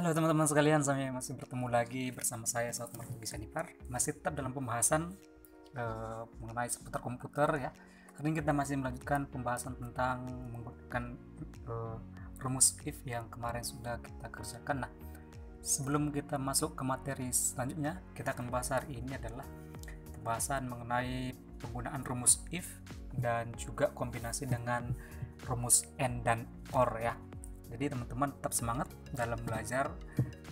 Halo teman-teman sekalian, saya masih bertemu lagi bersama saya Saud Martubi Sanipar. Masih tetap dalam pembahasan mengenai seputar komputer ya. Kali ini kita masih melanjutkan pembahasan tentang menggunakan rumus if yang kemarin sudah kita kerjakan. Nah, sebelum kita masuk ke materi selanjutnya, kita akan bahas hari ini adalah pembahasan mengenai penggunaan rumus if dan juga kombinasi dengan rumus and dan or ya. Jadi teman-teman tetap semangat dalam belajar,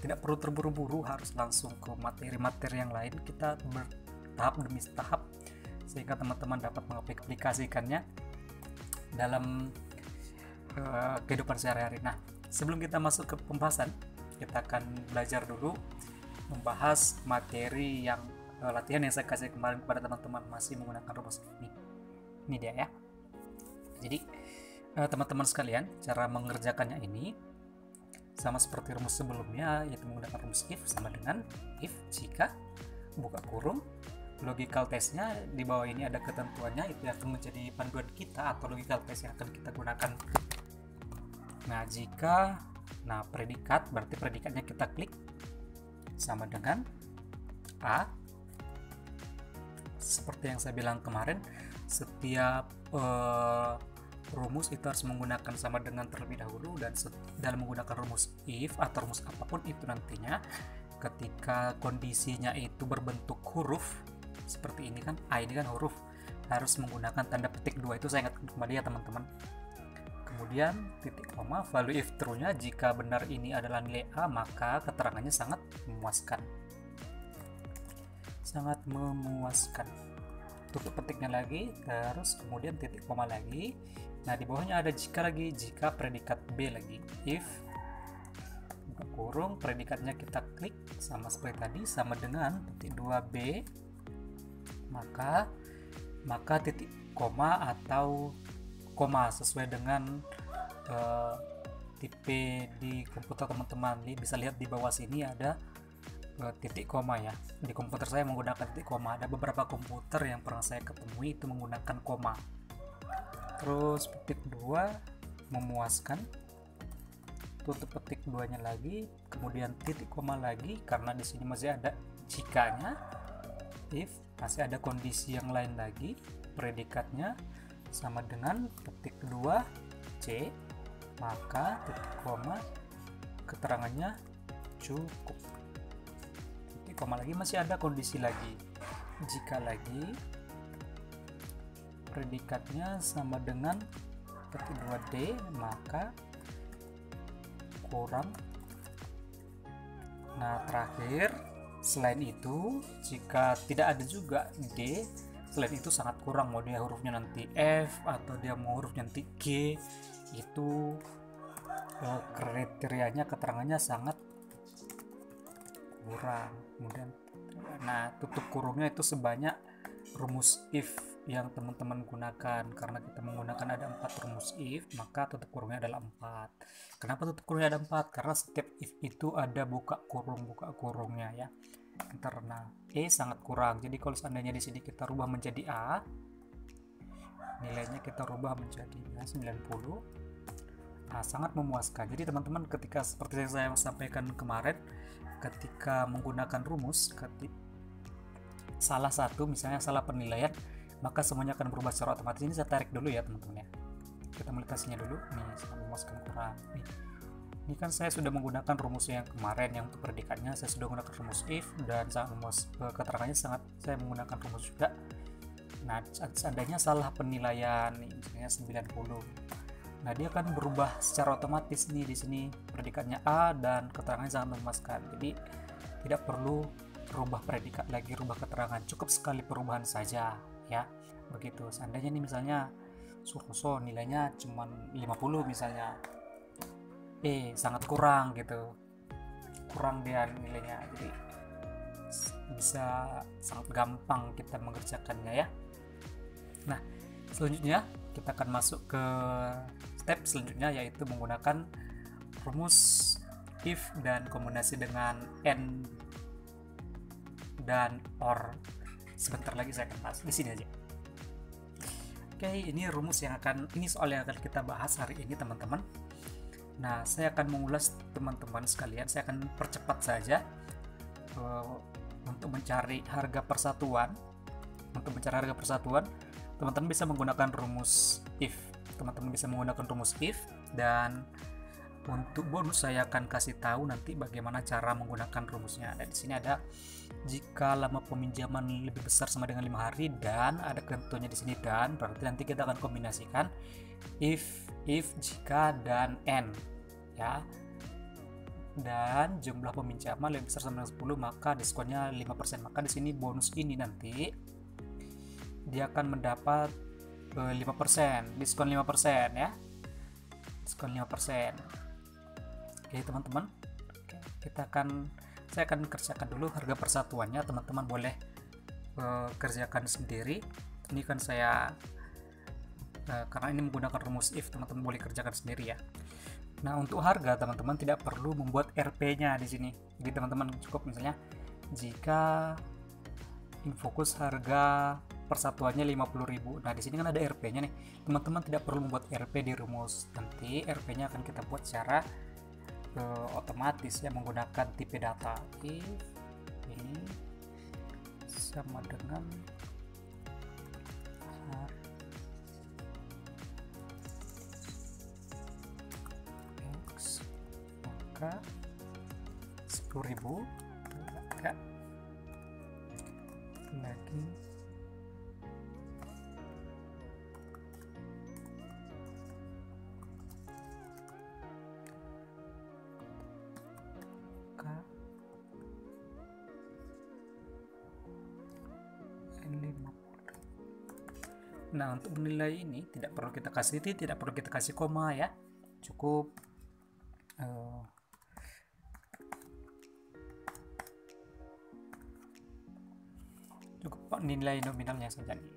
tidak perlu terburu-buru harus langsung ke materi-materi yang lain. Kita bertahap demi tahap sehingga teman-teman dapat mengaplikasikannya dalam kehidupan sehari-hari. Nah, sebelum kita masuk ke pembahasan, kita akan belajar dulu membahas materi yang latihan yang saya kasih kemarin kepada teman-teman masih menggunakan rumus ini. Ini dia ya. Jadi teman-teman sekalian, cara mengerjakannya ini sama seperti rumus sebelumnya, yaitu menggunakan rumus if sama dengan if jika buka kurung. Logical testnya di bawah ini ada ketentuannya, itu akan menjadi panduan kita atau logical test yang akan kita gunakan. Nah, jika predikat, berarti predikatnya kita klik sama dengan A. Seperti yang saya bilang kemarin, setiap rumus itu harus menggunakan sama dengan terlebih dahulu, dan dalam menggunakan rumus if atau rumus apapun itu nantinya ketika kondisinya itu berbentuk huruf seperti ini kan, A ini kan huruf, harus menggunakan tanda petik 2, itu saya ingat kembali ya teman-teman. Kemudian titik koma, value if true-nya jika benar ini adalah nilai A, maka keterangannya sangat memuaskan. Sangat memuaskan. Tutup petiknya lagi, terus kemudian titik koma lagi. Nah, di bawahnya ada jika lagi, jika predikat B lagi, if buka kurung, predikatnya kita klik sama seperti tadi, sama dengan titik 2B, maka titik koma atau koma sesuai dengan tipe di komputer teman-teman. Bisa lihat di bawah sini ada titik koma ya. Di komputer saya menggunakan titik koma. Ada beberapa komputer yang pernah saya ketemui itu menggunakan koma. Terus petik 2 memuaskan, tutup petik 2 nya lagi, kemudian titik koma lagi karena di sini masih ada jikanya. If masih ada kondisi yang lain lagi, predikatnya sama dengan petik 2 C, maka titik koma keterangannya cukup. Titik koma lagi masih ada kondisi lagi, jika lagi, predikatnya sama dengan petik 2D, maka kurang. Nah, terakhir, selain itu jika tidak ada juga D, selain itu sangat kurang, mau dia hurufnya nanti F atau dia mau hurufnya nanti G, itu kriterianya keterangannya sangat kurang. Kemudian tutup kurungnya itu sebanyak rumus if yang teman-teman gunakan. Karena kita menggunakan ada 4 rumus if, maka tutup kurungnya adalah 4. Kenapa tutup kurungnya ada 4? Karena setiap if itu ada buka kurungnya ya. Karena E sangat kurang, jadi kalau seandainya di sini kita rubah menjadi A, nilainya kita rubah menjadi 90, sangat memuaskan. Jadi teman-teman, ketika seperti yang saya sampaikan kemarin, ketika menggunakan rumus, salah satu misalnya salah penilaian, maka semuanya akan berubah secara otomatis. Ini saya tarik dulu ya teman-teman ya, kita melintasinya dulu nih, sangat memuaskan kurang nih. Ini kan saya sudah menggunakan rumus yang kemarin yang untuk predikatnya saya sudah menggunakan rumus if, dan sangat keterangannya sangat saya menggunakan rumus juga. Nah, seandainya salah penilaian nih, misalnya 90, nah dia akan berubah secara otomatis nih, di sini predikatnya A dan keterangannya sangat memuaskan. Jadi tidak perlu rubah predikat lagi, rubah keterangan, cukup sekali perubahan saja ya. Begitu. Seandainya nih misalnya Suroso nilainya cuma 50 misalnya, sangat kurang gitu, kurang dia nilainya, jadi bisa sangat gampang kita mengerjakannya ya. Nah, selanjutnya kita akan masuk ke step selanjutnya, yaitu menggunakan rumus if dan kombinasi dengan and dan or. Sebentar lagi saya akan bahas di sini aja. Oke, ini rumus yang ini soal yang akan kita bahas hari ini teman-teman. Nah, saya akan mengulas teman-teman sekalian, saya akan percepat saja untuk mencari harga persatuan. Untuk mencari harga persatuan, teman-teman bisa menggunakan rumus if. Teman-teman bisa menggunakan rumus if, dan untuk bonus saya akan kasih tahu nanti bagaimana cara menggunakan rumusnya. Dan di sini ada jika lama peminjaman lebih besar sama dengan 5 hari, dan ada contohnya di sini, dan berarti nanti kita akan kombinasikan if, jika, dan and ya. Dan jumlah peminjaman lebih besar sama dengan 10, maka diskonnya 5%. Maka di sini bonus ini nanti dia akan mendapat 5%, diskon 5% ya. Diskon 5%. Oke, teman-teman. Saya akan kerjakan dulu harga persatuannya, teman-teman boleh kerjakan sendiri. Ini kan saya karena ini menggunakan rumus if, teman-teman boleh kerjakan sendiri ya. Nah, untuk harga teman-teman tidak perlu membuat RP-nya di sini. Jadi teman-teman cukup misalnya jika Infokus harga persatuannya 50.000. Nah, di sini kan ada RP-nya nih. Teman-teman tidak perlu membuat RP di rumus. Nanti RP-nya akan kita buat secara otomatis ya, menggunakan tipe data. If ini sama dengan X, maka 10.000 maka lagi maka 50. Nah, untuk menilai ini tidak perlu kita kasih titik, tidak perlu kita kasih koma ya, cukup nilai nominalnya saja nih.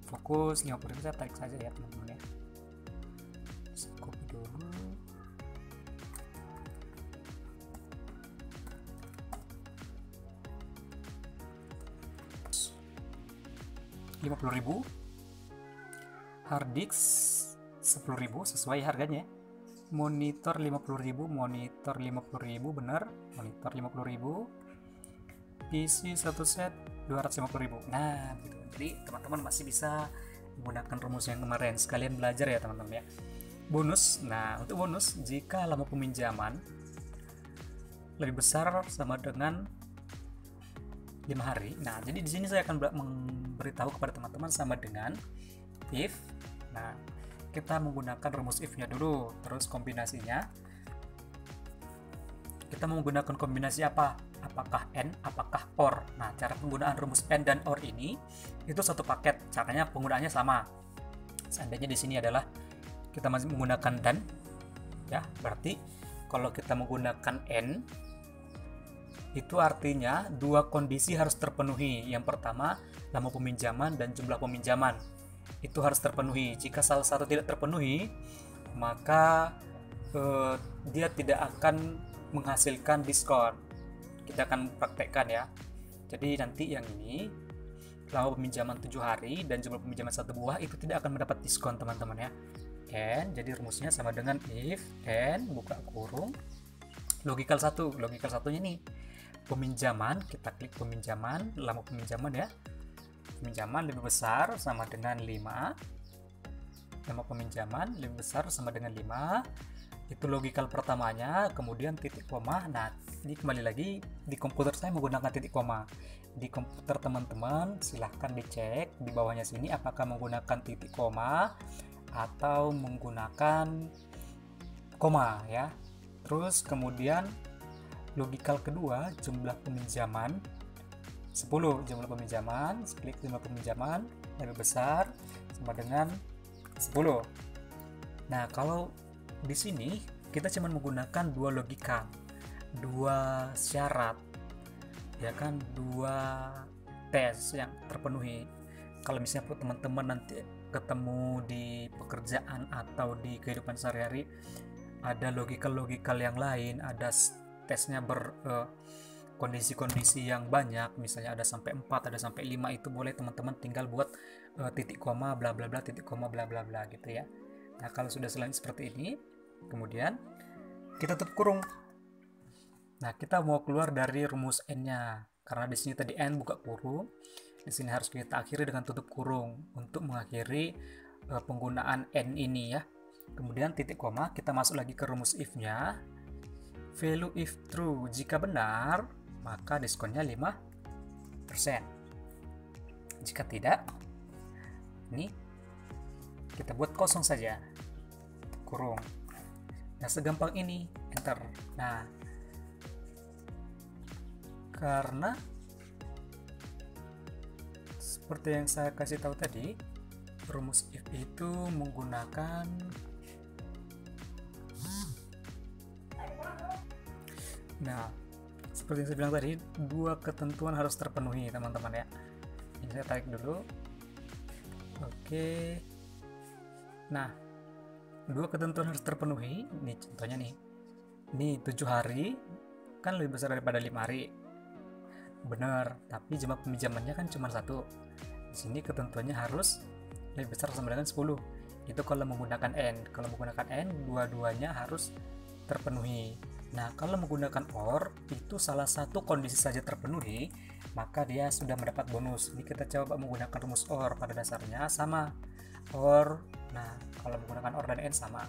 Fokus 50.000 saya tarik saja ya teman-teman ya. Saya copy dulu. $50.000, harddisk 10.000 sesuai harganya. Monitor 50.000, monitor 50.000 benar, monitor 50.000. PC satu set 250.000. Nah, gitu. Jadi teman-teman masih bisa menggunakan rumus yang kemarin, sekalian belajar ya teman-teman ya. Bonus. Nah, untuk bonus, jika lama peminjaman lebih besar sama dengan 5 hari. Nah, jadi di sini saya akan memberitahu kepada teman-teman sama dengan if. Nah, kita menggunakan rumus if-nya dulu, terus kombinasinya. Kita menggunakan kombinasi apa? Apakah and, apakah or. Nah, cara penggunaan rumus and dan or ini itu satu paket, caranya penggunaannya sama. Seandainya di sini adalah kita masih menggunakan dan ya, berarti kalau kita menggunakan and itu artinya dua kondisi harus terpenuhi. Yang pertama, lama peminjaman dan jumlah peminjaman itu harus terpenuhi. Jika salah satu tidak terpenuhi, maka dia tidak akan menghasilkan diskon. Kita akan praktekkan ya. Jadi nanti yang ini lama peminjaman 7 hari dan jumlah peminjaman 1 buah itu tidak akan mendapat diskon teman-teman ya. And jadi rumusnya sama dengan if and buka kurung logikal 1. Logikal satunya nih peminjaman, kita klik peminjaman, lama peminjaman ya. Peminjaman lebih besar sama dengan 5. Lama peminjaman lebih besar sama dengan 5. Itu logikal pertamanya, kemudian titik koma. Nah, ini kembali lagi di komputer saya menggunakan titik koma. Di komputer teman-teman silahkan dicek di bawahnya sini apakah menggunakan titik koma atau menggunakan koma ya. Terus kemudian logikal kedua, jumlah peminjaman 10. Jumlah peminjaman, klik jumlah peminjaman lebih besar sama dengan 10. Nah, kalau di sini kita cuma menggunakan dua logika. dua syarat, ya kan, dua tes yang terpenuhi. Kalau misalnya teman-teman nanti ketemu di pekerjaan atau di kehidupan sehari-hari ada logikal yang lain, ada tesnya kondisi-kondisi yang banyak, misalnya ada sampai 4, ada sampai 5, itu boleh teman-teman tinggal buat titik koma bla bla bla, titik koma bla bla bla gitu ya. Nah, kalau sudah selain seperti ini, kemudian kita tutup kurung. Nah, kita mau keluar dari rumus n-nya. Karena di sini tadi n buka kurung, di sini harus kita akhiri dengan tutup kurung untuk mengakhiri penggunaan n ini ya. Kemudian titik koma, kita masuk lagi ke rumus if-nya. Value if true, jika benar, maka diskonnya 5%. Jika tidak, ini kita buat kosong saja, kurung. Nah, segampang ini, enter. Nah, karena seperti yang saya kasih tahu tadi, rumus if itu menggunakan seperti yang saya bilang tadi, dua ketentuan harus terpenuhi teman-teman ya. Ini saya tarik dulu. Oke. Nah, dua ketentuan harus terpenuhi. Ini contohnya nih. Ini 7 hari kan lebih besar daripada 5 hari. Benar, tapi jumlah peminjamannya kan cuma 1. Di sini ketentuannya harus lebih besar sama dengan 10. Itu kalau menggunakan n. Kalau menggunakan n, dua-duanya harus terpenuhi. Nah, kalau menggunakan OR, itu salah satu kondisi saja terpenuhi, maka dia sudah mendapat bonus. Ini kita coba menggunakan rumus OR, pada dasarnya sama. OR, nah kalau menggunakan OR dan N sama.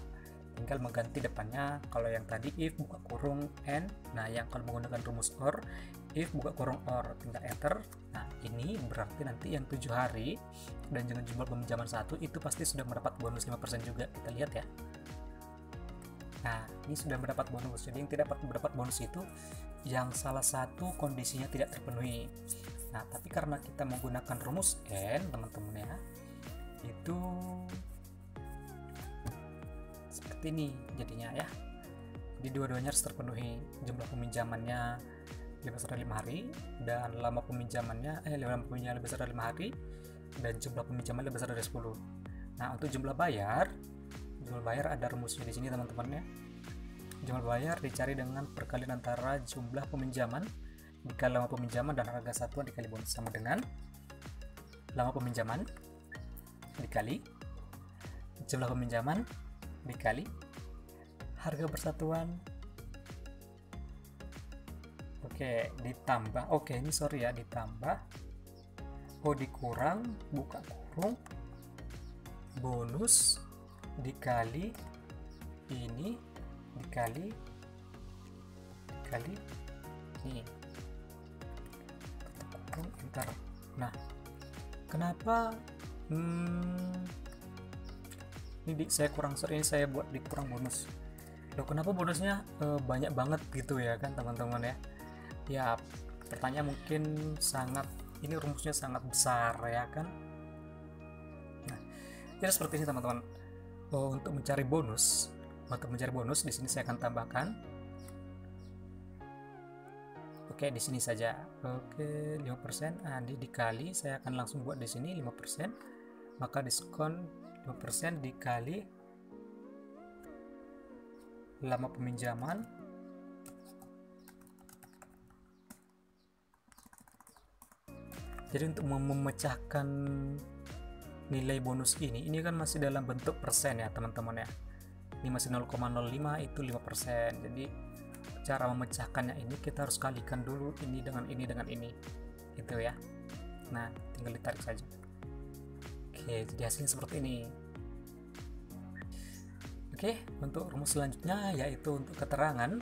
Tinggal mengganti depannya, kalau yang tadi if buka kurung N, nah yang kalau menggunakan rumus OR, if buka kurung OR, tinggal enter. Nah, ini berarti nanti yang 7 hari dan dengan jumlah peminjaman 1 itu pasti sudah mendapat bonus 5% juga. Kita lihat ya. Nah, ini sudah mendapat bonus. Jadi yang tidak mendapat bonus itu yang salah satu kondisinya tidak terpenuhi. Nah, tapi karena kita menggunakan rumus N, teman-teman ya, itu seperti ini jadinya ya. Jadi dua-duanya harus terpenuhi. Jumlah peminjamannya lebih besar dari 5 hari dan lama peminjamannya lebih besar dari 5 hari dan jumlah peminjaman lebih besar dari 10. Nah, untuk jumlah bayar ada rumusnya di sini teman-teman ya. Jumlah bayar dicari dengan perkalian antara jumlah peminjaman dikali lama peminjaman dan harga satuan dikali bonus, sama dengan lama peminjaman dikali jumlah peminjaman dikali harga persatuan. Oke, ditambah. Oke, ini sorry ya, ditambah. Dikurang buka kurung bonus dikali ini dikali ini, enter. Nah, kenapa ini saya kurang, ini saya buat dikurang bonus. Loh, kenapa bonusnya banyak banget gitu ya kan teman-teman ya? Ya, pertanyaan mungkin ini rumusnya sangat besar ya kan. Nah, jadi seperti ini teman-teman. Untuk mencari bonus di sini saya akan tambahkan. Oke, di sini saja. Oke, 5%. Nah, dikali, saya akan langsung buat di sini 5%. Maka diskon 5% dikali lama peminjaman jadi untuk memecahkan nilai bonus ini kan masih dalam bentuk persen ya teman-teman ya. Ini masih 0,05, itu 5%. Jadi cara memecahkannya ini kita harus kalikan dulu ini dengan ini gitu ya. Nah, tinggal ditarik saja. Oke, jadi hasilnya seperti ini. Oke, untuk rumus selanjutnya yaitu untuk keterangan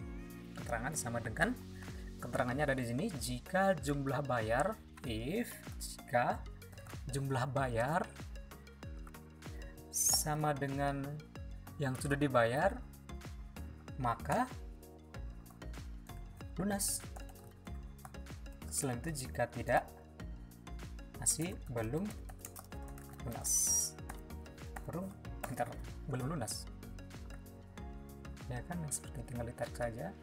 sama dengan keterangannya ada di sini. Jika jumlah bayar, jika jumlah bayar sama dengan yang sudah dibayar, maka lunas. Selain itu jika tidak, masih belum lunas. Belum lunas. Ya kan, seperti tinggal ditarik saja.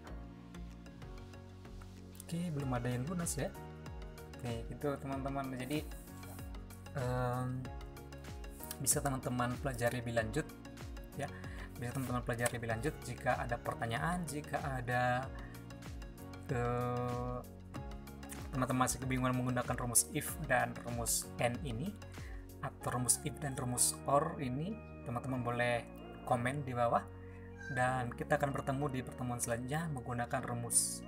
Oke, belum ada yang lunas ya. Oke, itu teman-teman. Jadi bisa teman-teman pelajari lebih lanjut ya. Bisa teman-teman pelajari lebih lanjut jika ada pertanyaan, jika ada teman-teman masih kebingungan menggunakan rumus if dan rumus and ini, atau rumus if dan rumus or ini, teman-teman boleh komen di bawah, dan kita akan bertemu di pertemuan selanjutnya menggunakan rumus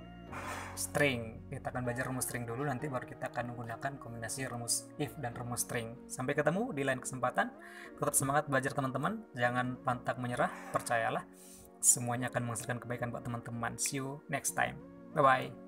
string. Kita akan belajar rumus string dulu, nanti baru kita akan menggunakan kombinasi rumus if dan rumus string. Sampai ketemu di lain kesempatan. Tetap semangat belajar teman-teman, jangan pantang menyerah, percayalah semuanya akan menghasilkan kebaikan buat teman-teman. See you next time, bye bye.